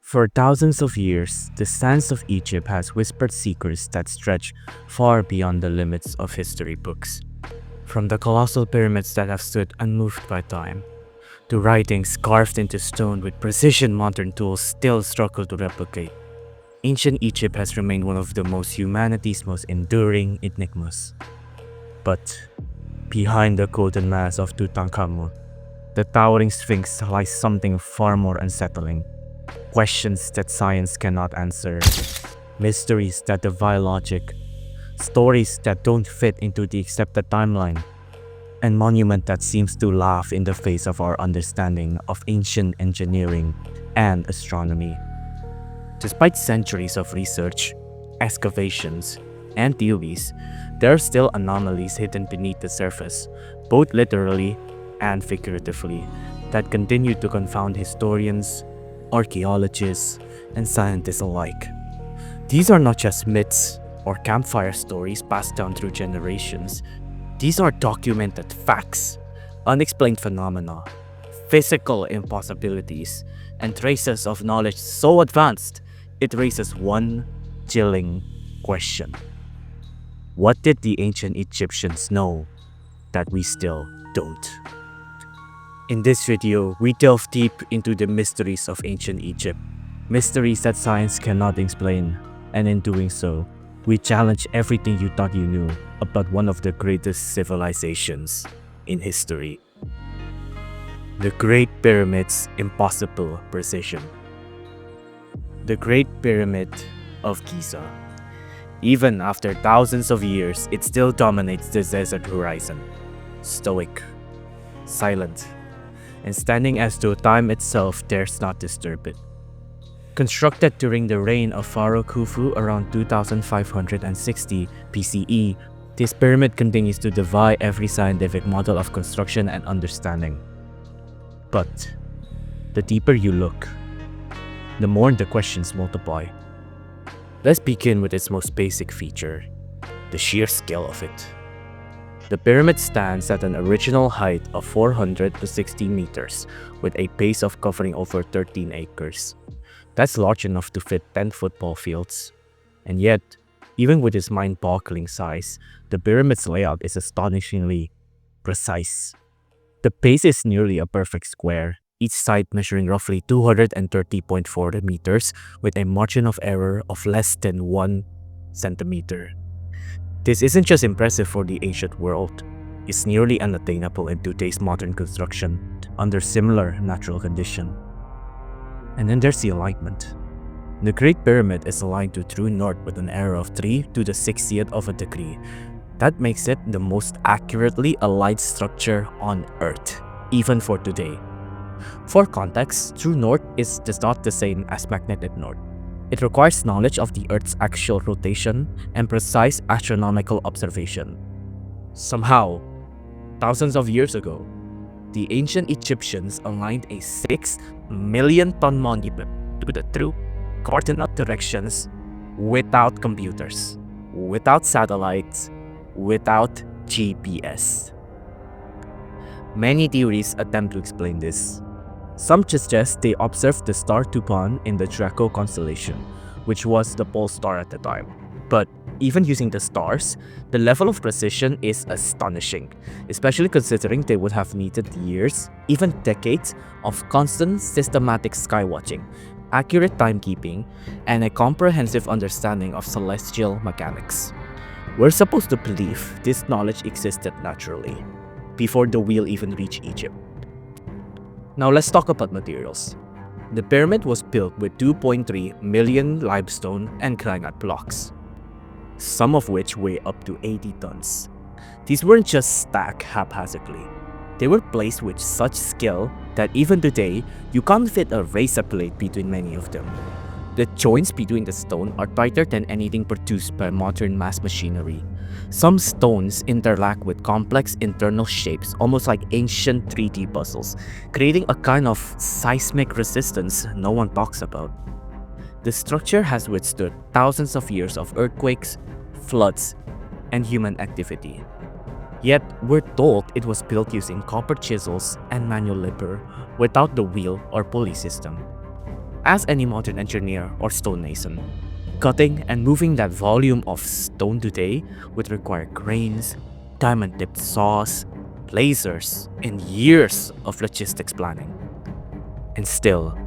For thousands of years, the sands of Egypt has whispered secrets that stretch far beyond the limits of history books. From the colossal pyramids that have stood unmoved by time, to writings carved into stone with precision modern tools still struggle to replicate, ancient Egypt has remained one of the humanity's most enduring enigmas. But behind the golden mask of Tutankhamun, the towering Sphinx lies something far more unsettling. Questions that science cannot answer, mysteries that defy logic, stories that don't fit into the accepted timeline, and monument that seems to laugh in the face of our understanding of ancient engineering and astronomy. Despite centuries of research, excavations, and theories, there are still anomalies hidden beneath the surface, both literally and figuratively, that continue to confound historians, archaeologists, and scientists alike. These are not just myths or campfire stories passed down through generations. These are documented facts, unexplained phenomena, physical impossibilities, and traces of knowledge so advanced it raises one chilling question. What did the ancient Egyptians know that we still don't? In this video, we delve deep into the mysteries of ancient Egypt, mysteries that science cannot explain, and in doing so, we challenge everything you thought you knew about one of the greatest civilizations in history. The Great Pyramid's impossible precision. The Great Pyramid of Giza. Even after thousands of years, it still dominates the desert horizon. Stoic, silent, and standing as though time itself dares not disturb it. Constructed during the reign of Pharaoh Khufu around 2560 BCE, this pyramid continues to defy every scientific model of construction and understanding. But the deeper you look, the more the questions multiply. Let's begin with its most basic feature, the sheer scale of it. The pyramid stands at an original height of 460 meters, with a base of covering over 13 acres. That's large enough to fit 10 football fields. And yet, even with its mind-boggling size, the pyramid's layout is astonishingly precise. The base is nearly a perfect square, each side measuring roughly 230.4 meters with a margin of error of less than 1 centimeter. This isn't just impressive for the ancient world, it's nearly unattainable in today's modern construction under similar natural conditions. And then there's the alignment. The Great Pyramid is aligned to true north with an error of 3 to the 60th of a degree. That makes it the most accurately aligned structure on Earth, even for today. For context, true north is not the same as magnetic north. It requires knowledge of the Earth's actual rotation and precise astronomical observation. Somehow, thousands of years ago, the ancient Egyptians aligned a 6 million ton monument to the true coordinate directions without computers, without satellites, without GPS. Many theories attempt to explain this. Some suggest they observed the star Tupan in the Draco constellation, which was the pole star at the time. But even using the stars, the level of precision is astonishing, especially considering they would have needed years, even decades, of constant systematic skywatching, accurate timekeeping, and a comprehensive understanding of celestial mechanics. We're supposed to believe this knowledge existed naturally, before the wheel even reached Egypt. Now let's talk about materials. The pyramid was built with 2.3 million limestone and granite blocks, some of which weigh up to 80 tons. These weren't just stacked haphazardly. They were placed with such skill that even today, you can't fit a razor blade between many of them. The joints between the stone are tighter than anything produced by modern mass machinery. Some stones interlac with complex internal shapes, almost like ancient 3D puzzles, creating a kind of seismic resistance no one talks about. The structure has withstood thousands of years of earthquakes, floods, and human activity. Yet, we're told it was built using copper chisels and manual labor without the wheel or pulley system. Ask any modern engineer or stonemason. Cutting and moving that volume of stone today would require cranes, diamond-tipped saws, lasers, and years of logistics planning. And still,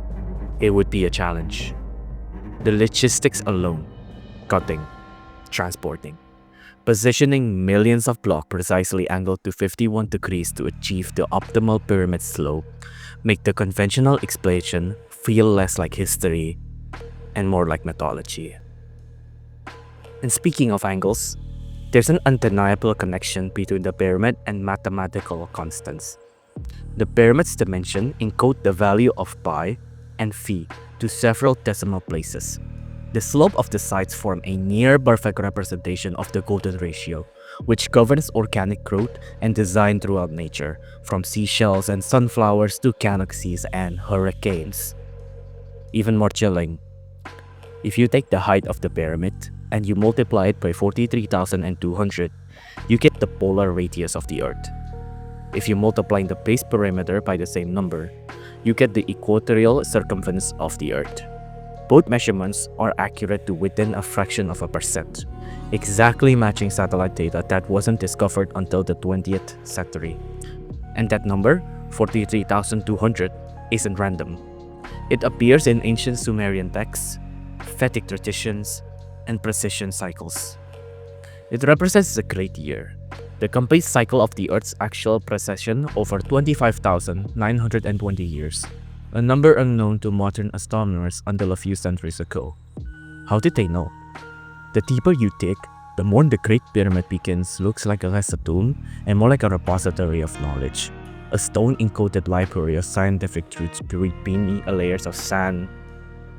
it would be a challenge. The logistics alone, cutting, transporting, positioning millions of blocks precisely angled to 51 degrees to achieve the optimal pyramid slope, make the conventional explanation feel less like history and more like mythology. And speaking of angles, there's an undeniable connection between the pyramid and mathematical constants. The pyramid's dimension encode the value of pi and phi to several decimal places. The slope of the sides form a near-perfect representation of the golden ratio, which governs organic growth and design throughout nature, from seashells and sunflowers to galaxies and hurricanes. Even more chilling, if you take the height of the pyramid and you multiply it by 43,200, you get the polar radius of the Earth. If you multiply the base perimeter by the same number, you get the equatorial circumference of the Earth. Both measurements are accurate to within a fraction of a percent, exactly matching satellite data that wasn't discovered until the 20th century. And that number, 43,200, isn't random. It appears in ancient Sumerian texts, Vedic traditions, and precision cycles. It represents a great year, the complete cycle of the Earth's actual precession over 25,920 years, a number unknown to modern astronomers until a few centuries ago. How did they know? The deeper you dig, the more the Great Pyramid begins looks like less a tomb and more like a repository of knowledge, a stone-encoded library of scientific truths buried beneath layers of sand,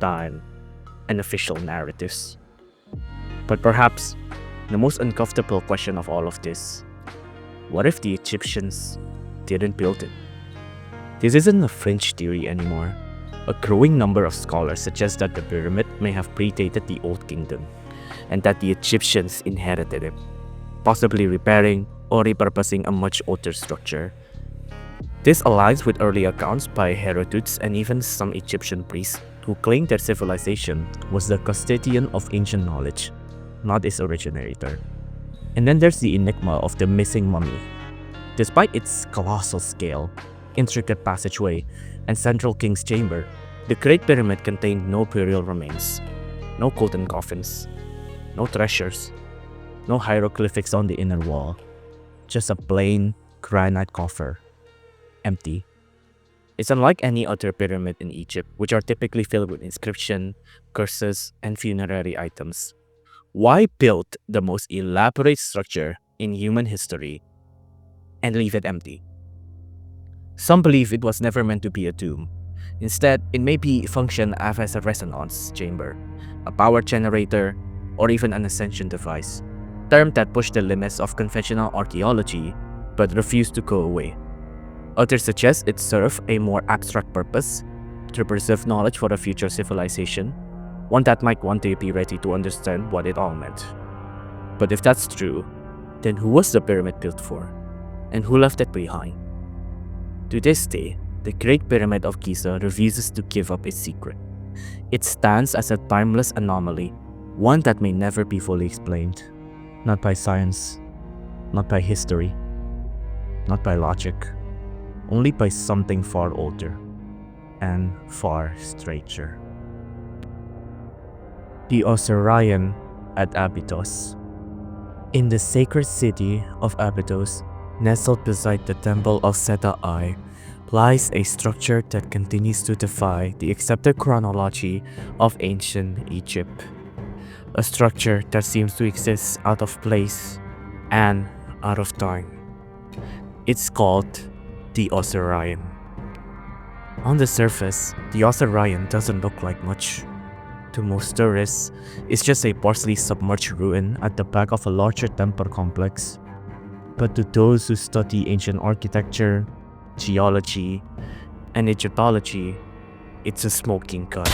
time, and official narratives. But perhaps the most uncomfortable question of all of this: what if the Egyptians didn't build it? This isn't a fringe theory anymore. A growing number of scholars suggest that the pyramid may have predated the Old Kingdom, and that the Egyptians inherited it, possibly repairing or repurposing a much older structure. This aligns with early accounts by Herodotus and even some Egyptian priests who claimed their civilization was the custodian of ancient knowledge, not its originator. And then there's the enigma of the missing mummy. Despite its colossal scale, intricate passageway, and central king's chamber, the Great Pyramid contained no burial remains, no golden coffins, no treasures, no hieroglyphics on the inner wall, just a plain granite coffer, empty. It's unlike any other pyramid in Egypt, which are typically filled with inscription, curses, and funerary items. Why build the most elaborate structure in human history and leave it empty? Some believe it was never meant to be a tomb. Instead, it may be function as a resonance chamber, a power generator, or even an ascension device, term that push the limits of conventional archaeology but refuse to go away. Others suggest it served a more abstract purpose, to preserve knowledge for a future civilization, one that might one day be ready to understand what it all meant. But if that's true, then who was the pyramid built for? And who left it behind? To this day, the Great Pyramid of Giza refuses to give up its secret. It stands as a timeless anomaly, one that may never be fully explained. Not by science, not by history, not by logic, only by something far older and far stranger. The Osirian at Abydos. In the sacred city of Abydos, nestled beside the temple of Seta I, lies a structure that continues to defy the accepted chronology of ancient Egypt. A structure that seems to exist out of place and out of time. It's called the Osirian. On the surface, the Osirian doesn't look like much. To most tourists, it's just a partially submerged ruin at the back of a larger temple complex. But to those who study ancient architecture, geology, and Egyptology, it's a smoking gun.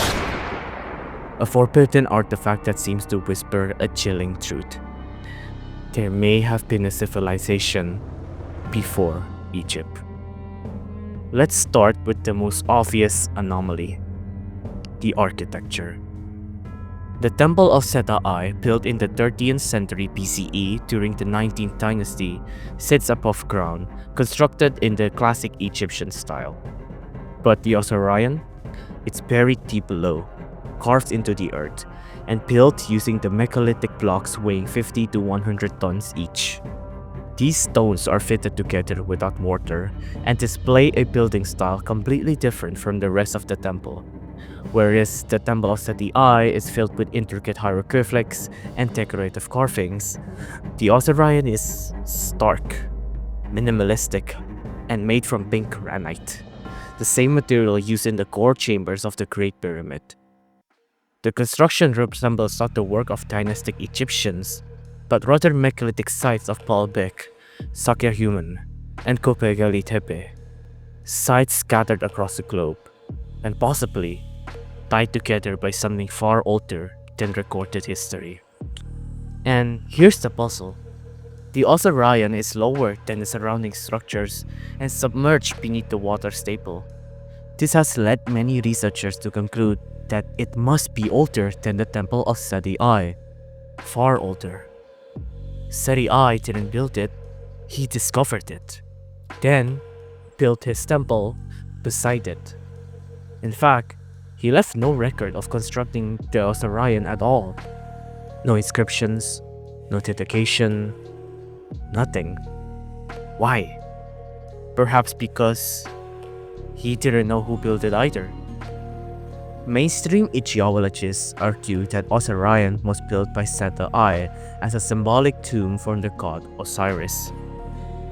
A forbidden artifact that seems to whisper a chilling truth. There may have been a civilization before Egypt. Let's start with the most obvious anomaly. the architecture. The Temple of Seta I, built in the 13th century BCE during the 19th dynasty, sits above ground, constructed in the classic Egyptian style. But the Osirian? It's buried deep below, carved into the earth, and built using the megalithic blocks weighing 50 to 100 tons each. These stones are fitted together without mortar and display a building style completely different from the rest of the temple. Whereas the Temple of Seti I is filled with intricate hieroglyphics and decorative carvings, the Osirian is stark, minimalistic, and made from pink granite, the same material used in the core chambers of the Great Pyramid. The construction resembles not the work of dynastic Egyptians, but rather megalithic sites of Baalbek, Sakyarhuman, and Köpekli Tepe, sites scattered across the globe, and possibly tied together by something far older than recorded history. And here's the puzzle. The Osirian is lower than the surrounding structures and submerged beneath the water table. This has led many researchers to conclude that it must be older than the Temple of Seti I, far older. Seti I didn't build it, he discovered it, then built his temple beside it. In fact, he left no record of constructing the Osirian at all. No inscriptions, no dedication, nothing. Why? Perhaps because he didn't know who built it either. Mainstream Egyptologists argue that Osirian was built by Seta I as a symbolic tomb for the god Osiris.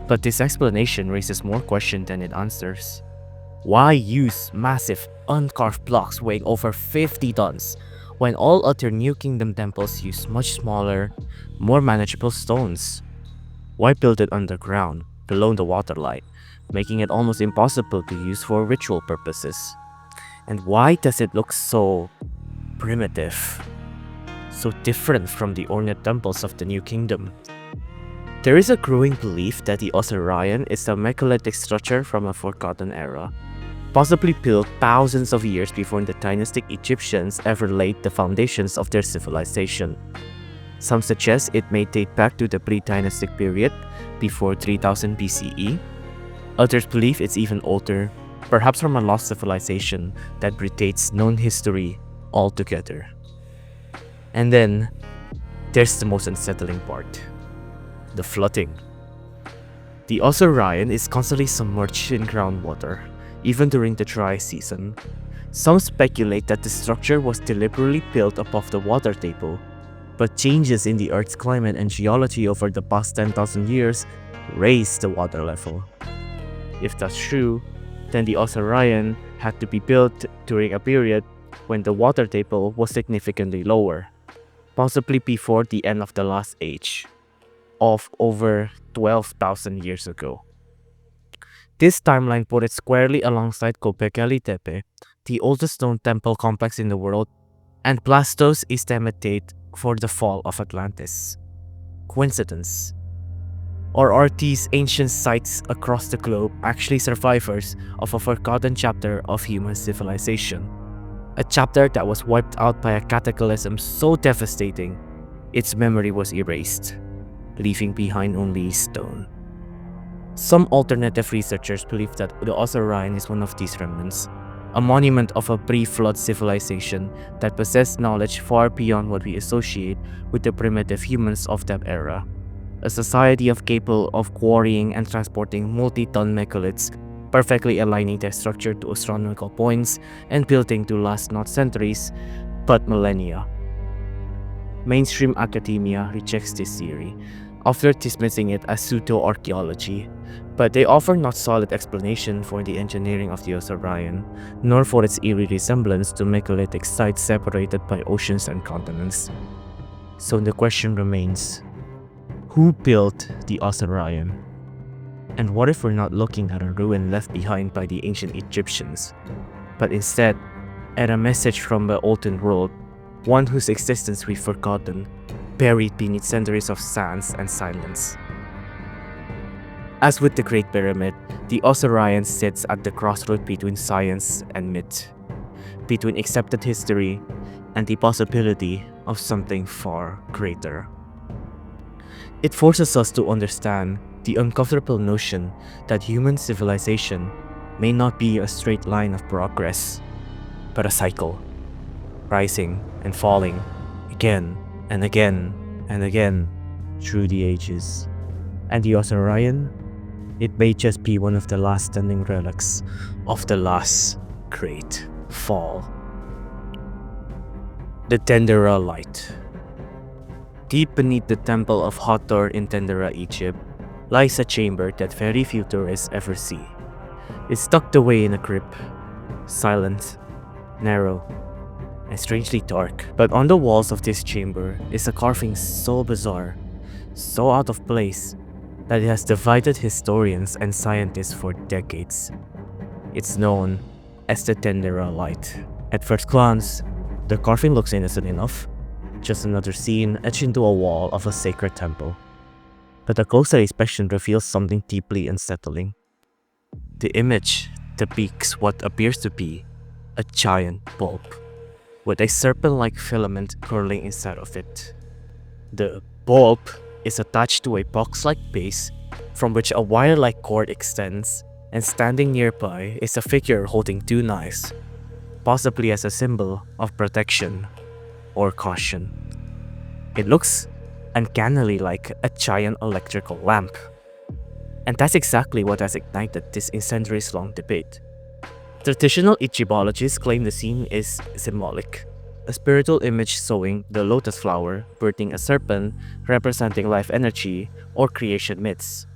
But this explanation raises more questions than it answers. Why use massive, uncarved blocks weighing over 50 tons when all other New Kingdom temples use much smaller, more manageable stones? Why build it underground, below the waterline, making it almost impossible to use for ritual purposes? And why does it look so primitive, so different from the ornate temples of the New Kingdom? There is a growing belief that the Osirian is a megalithic structure from a forgotten era, possibly built thousands of years before the dynastic Egyptians ever laid the foundations of their civilization. Some suggest it may date back to the pre-dynastic period, before 3000 BCE. Others believe it's even older, perhaps from a lost civilization that predates known history altogether. And then, there's the most unsettling part: the flooding. The Osirian is constantly submerged in groundwater, even during the dry season. Some speculate that the structure was deliberately built above the water table, but changes in the Earth's climate and geology over the past 10,000 years raised the water level. If that's true, then the Osirian had to be built during a period when the water table was significantly lower, possibly before the end of the last age, of over 12,000 years ago. This timeline put it squarely alongside Köpekli Tepe, the oldest stone temple complex in the world, and Plastos' estimate date for the fall of Atlantis. Coincidence? Or are these ancient sites across the globe actually survivors of a forgotten chapter of human civilization? A chapter that was wiped out by a cataclysm so devastating, its memory was erased, leaving behind only stone. Some alternative researchers believe that the Osirian is one of these remnants, a monument of a pre-flood civilization that possessed knowledge far beyond what we associate with the primitive humans of that era. A society capable of quarrying and transporting multi-ton megaliths, perfectly aligning their structure to astronomical points and building to last not centuries, but millennia. Mainstream academia rejects this theory, often dismissing it as pseudo-archaeology, but they offer not solid explanation for the engineering of the Osirian, nor for its eerie resemblance to megalithic sites separated by oceans and continents. So the question remains: who built the Osirian? And what if we're not looking at a ruin left behind by the ancient Egyptians, but instead at a message from the olden world, one whose existence we've forgotten, buried beneath centuries of sands and silence? As with the Great Pyramid, the Osirian sits at the crossroad between science and myth. between accepted history and the possibility of something far greater. It forces us to understand the uncomfortable notion that human civilization may not be a straight line of progress, but a cycle, rising and falling again and again and again through the ages. And the Osirian, it may just be one of the last standing relics of the last great fall. The Tendera Light. Deep beneath the temple of Hathor in Tendera, Egypt, lies a chamber that very few tourists ever see. It's tucked away in a crypt, silent, narrow, and strangely dark. But on the walls of this chamber is a carving so bizarre, so out of place, that it has divided historians and scientists for decades. It's known as the Tendera Light. At first glance, the carving looks innocent enough, just another scene etched into a wall of a sacred temple. But a closer inspection reveals something deeply unsettling. The image depicts what appears to be a giant bulb, with a serpent-like filament curling inside of it. The bulb is attached to a box-like base from which a wire-like cord extends, and standing nearby is a figure holding two knives, possibly as a symbol of protection or caution. It looks uncannily like a giant electrical lamp. And that's exactly what has ignited this centuries-long debate. Traditional Egyptologists claim the scene is symbolic, a spiritual image showing the lotus flower birthing a serpent representing life energy or creation myths.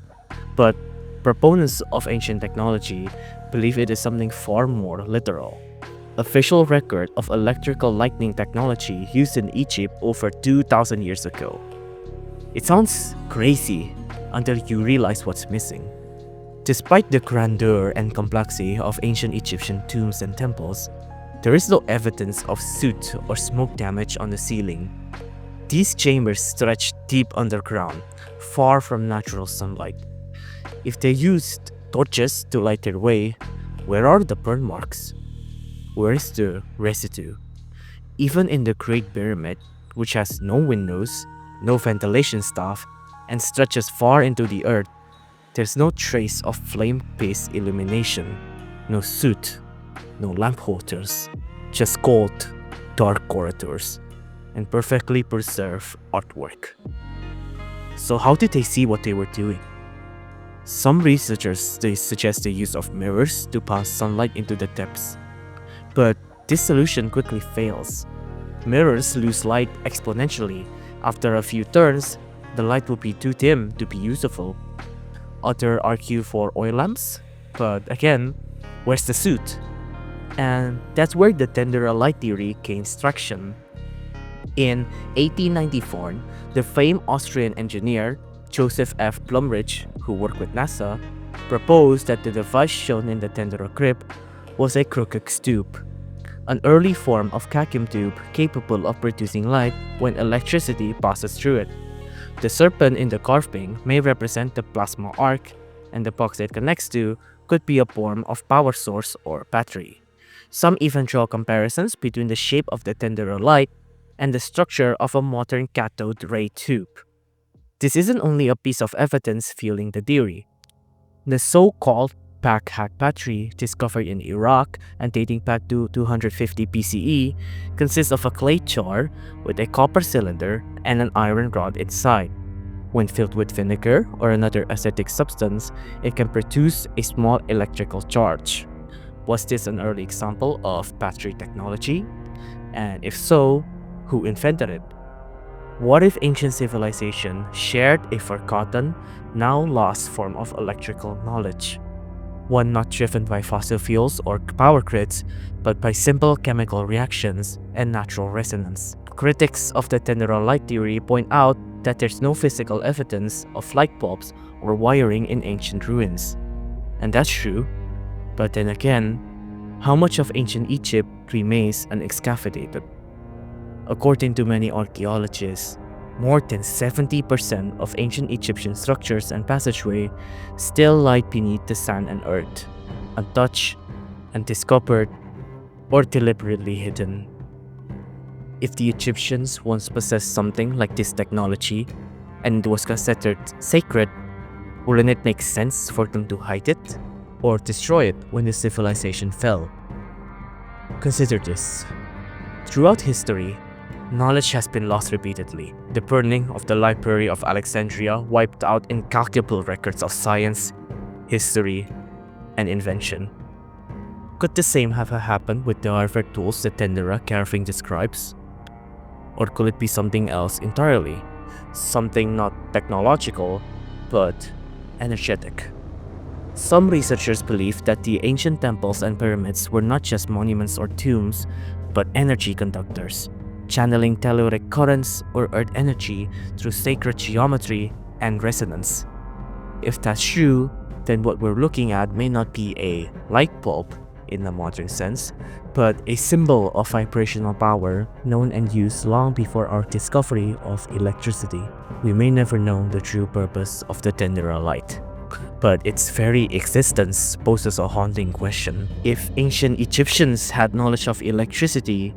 But proponents of ancient technology believe it is something far more literal. A visual record of electrical lightning technology used in Egypt over 2,000 years ago. It sounds crazy until you realize what's missing. Despite the grandeur and complexity of ancient Egyptian tombs and temples, there is no evidence of soot or smoke damage on the ceiling. These chambers stretch deep underground, far from natural sunlight. If they used torches to light their way, where are the burn marks? Where is the residue? Even in the Great Pyramid, which has no windows, no ventilation staff, and stretches far into the earth, there's no trace of flame-based illumination, no soot, no lamp holders, just cold, dark corridors, and perfectly preserved artwork. So how did they see what they were doing? Some researchers suggest the use of mirrors to pass sunlight into the depths. But this solution quickly fails. Mirrors lose light exponentially. After a few turns, the light will be too dim to be useful. Others argue for oil lamps, but again, where's the soot? And that's where the Tendera light theory gains traction. In 1894, the famed Austrian engineer Joseph F. Plumridge, who worked with NASA, proposed that the device shown in the Tendera crypt was a crocus tube, an early form of vacuum tube capable of producing light when electricity passes through it. The serpent in the carving may represent the plasma arc, and the box it connects to could be a form of power source or battery. Some even draw comparisons between the shape of the Tendera light and the structure of a modern cathode ray tube. This isn't only a piece of evidence fueling the theory. The so-called Baghdad battery, discovered in Iraq and dating back to 250 BCE, consists of a clay jar with a copper cylinder and an iron rod inside. When filled with vinegar or another acidic substance, it can produce a small electrical charge. Was this an early example of battery technology? And if so, who invented it? What if ancient civilization shared a forgotten, now lost form of electrical knowledge? One not driven by fossil fuels or power grids, but by simple chemical reactions and natural resonance. Critics of the Tendera light theory point out that there's no physical evidence of light bulbs or wiring in ancient ruins. And that's true, but then again, how much of ancient Egypt remains unexcavated? According to many archaeologists, more than 70% of ancient Egyptian structures and passageways still lie beneath the sand and earth, untouched, undiscovered, or deliberately hidden. If the Egyptians once possessed something like this technology and it was considered sacred, wouldn't it make sense for them to hide it or destroy it when the civilization fell? Consider this. Throughout history, knowledge has been lost repeatedly. The burning of the Library of Alexandria wiped out incalculable records of science, history, and invention. Could the same have happened with the Harvard tools that Tendera carving describes? Or could it be something else entirely? Something not technological, but energetic. Some researchers believe that the ancient temples and pyramids were not just monuments or tombs, but energy conductors, channeling telluric currents or earth energy through sacred geometry and resonance. If that's true, then what we're looking at may not be a light bulb in the modern sense, but a symbol of vibrational power known and used long before our discovery of electricity. We may never know the true purpose of the Tendera light, but its very existence poses a haunting question. If ancient Egyptians had knowledge of electricity,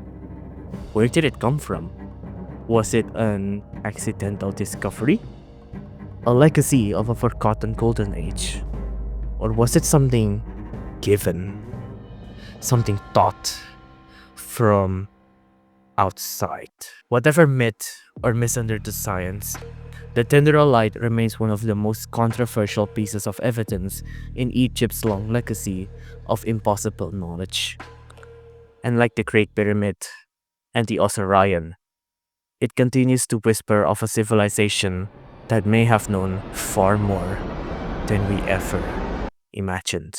where did it come from? Was it an accidental discovery? A legacy of a forgotten golden age? Or was it something given? Something taught from outside? Whatever myth or misunderstood science, the Tendera light remains one of the most controversial pieces of evidence in Egypt's long legacy of impossible knowledge. And like the Great Pyramid and the Osirian, it continues to whisper of a civilization that may have known far more than we ever imagined.